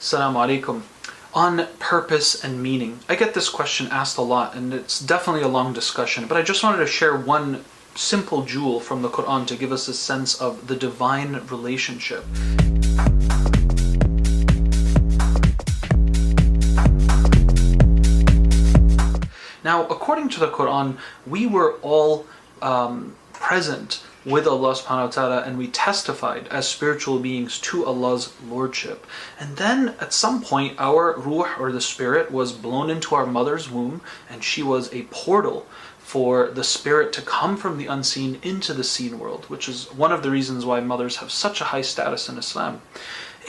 Assalamu alaikum. On purpose and meaning. I get this question asked a lot, and it's definitely a long discussion, but I just wanted to share one simple jewel from the Quran to give us a sense of the divine relationship. Now, according to the Quran, we were all present with Allah subhanahu wa ta'ala, and we testified as spiritual beings to Allah's lordship. And then at some point our ruh, or the spirit, was blown into our mother's womb, and she was a portal for the spirit to come from the unseen into the seen world, which is one of the reasons why mothers have such a high status in Islam.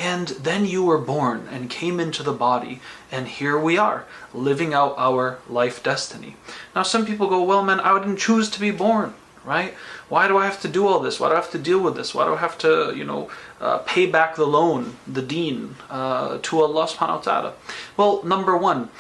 And then you were born and came into the body, and here we are, living out our life destiny. Now some people go, well man, I didn't choose to be born, right? Why do I have to do all this? Why do I have to deal with this? Why do I have to, pay back the loan, the deen, to Allah subhanahu wa ta'ala? Well, number one,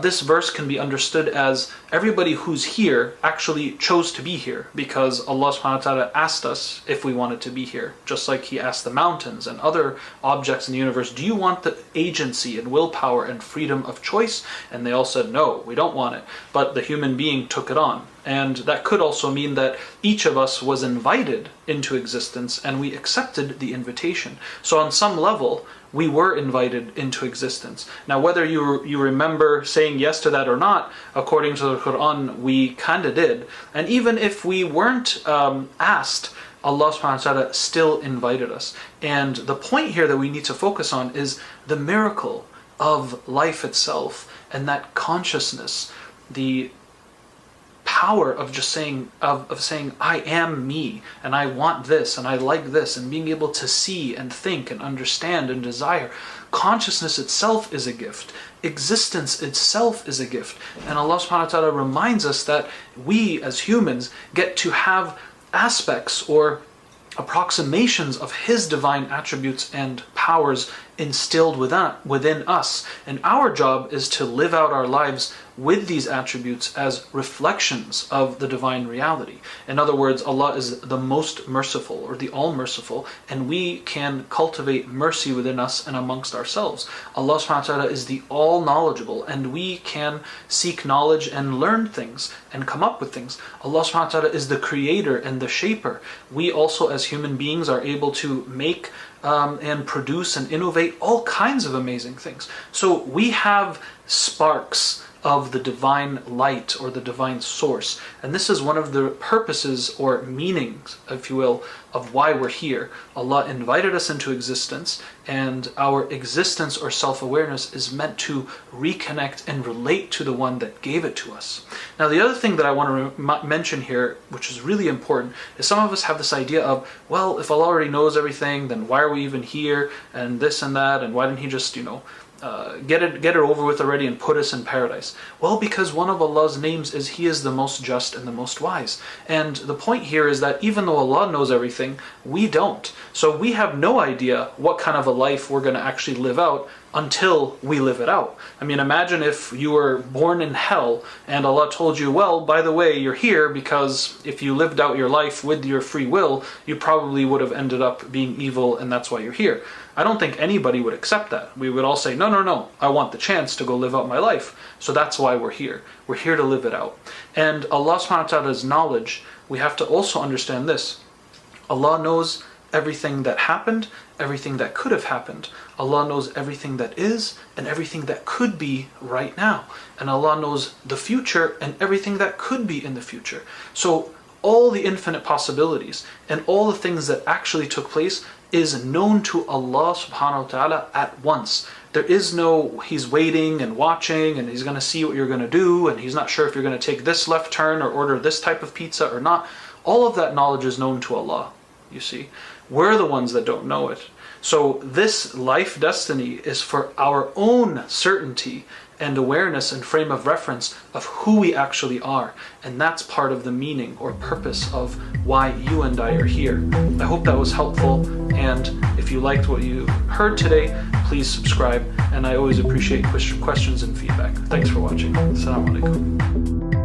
this verse can be understood as everybody who's here actually chose to be here, because Allah subhanahu wa ta'ala asked us if we wanted to be here, just like He asked the mountains and other objects in the universe, do you want the agency and willpower and freedom of choice? And they all said, no, we don't want it. But the human being took it on. And that could also mean that each of us was invited into existence and we accepted the invitation. So on some level, we were invited into existence. Now whether you remember saying yes to that or not, according to the Quran, we kind of did. And even if we weren't asked, Allah subhanahu wa ta'ala still invited us. And the point here that we need to focus on is the miracle of life itself, and that consciousness, the power of just saying I am me, and I want this, and I like this, and being able to see and think and understand and desire. Consciousness itself is a gift. Existence itself is a gift. And Allah subhanahu wa ta'ala reminds us that we as humans get to have aspects or approximations of His divine attributes and powers instilled within us. And our job is to live out our lives with these attributes as reflections of the divine reality. In other words, Allah is the most merciful, or the all-merciful, and we can cultivate mercy within us and amongst ourselves. Allah subhanahu wa ta'ala is the all-knowledgeable, and we can seek knowledge and learn things and come up with things. Allah subhanahu wa ta'ala is the creator and the shaper. We also as human beings are able to make and produce and innovate all kinds of amazing things. So we have sparks of the divine light, or the divine source. And this is one of the purposes or meanings, if you will, of why we're here. Allah invited us into existence, and our existence or self-awareness is meant to reconnect and relate to the one that gave it to us. Now the other thing that I want to mention here, which is really important, is some of us have this idea of, well, if Allah already knows everything, then why are we even here, and this and that, and why didn't He just, get it over with already and put us in paradise? Well, because one of Allah's names is He is the most just and the most wise. And the point here is that even though Allah knows everything, we don't. So we have no idea what kind of a life we're going to actually live out until we live it out. I mean, imagine if you were born in hell and Allah told you, well, by the way, you're here because if you lived out your life with your free will, you probably would have ended up being evil, and that's why you're here. I don't think anybody would accept that. We would all say, no, I want the chance to go live out my life. So that's why we're here. We're here to live it out. And Allah subhanahu wa ta'ala's knowledge, we have to also understand this. Allah knows everything that happened, everything that could have happened. Allah knows everything that is and everything that could be right now. And Allah knows the future and everything that could be in the future. So all the infinite possibilities and all the things that actually took place is known to Allah subhanahu wa ta'ala at once. There is no, He's waiting and watching and He's going to see what you're going to do, and He's not sure if you're going to take this left turn or order this type of pizza or not. All of that knowledge is known to Allah, you see. We're the ones that don't know it. So this life destiny is for our own certainty and awareness and frame of reference of who we actually are. And that's part of the meaning or purpose of why you and I are here. I hope that was helpful, and if you liked what you heard today, please subscribe, and I always appreciate questions and feedback. Thanks for watching. Assalamu alaikum.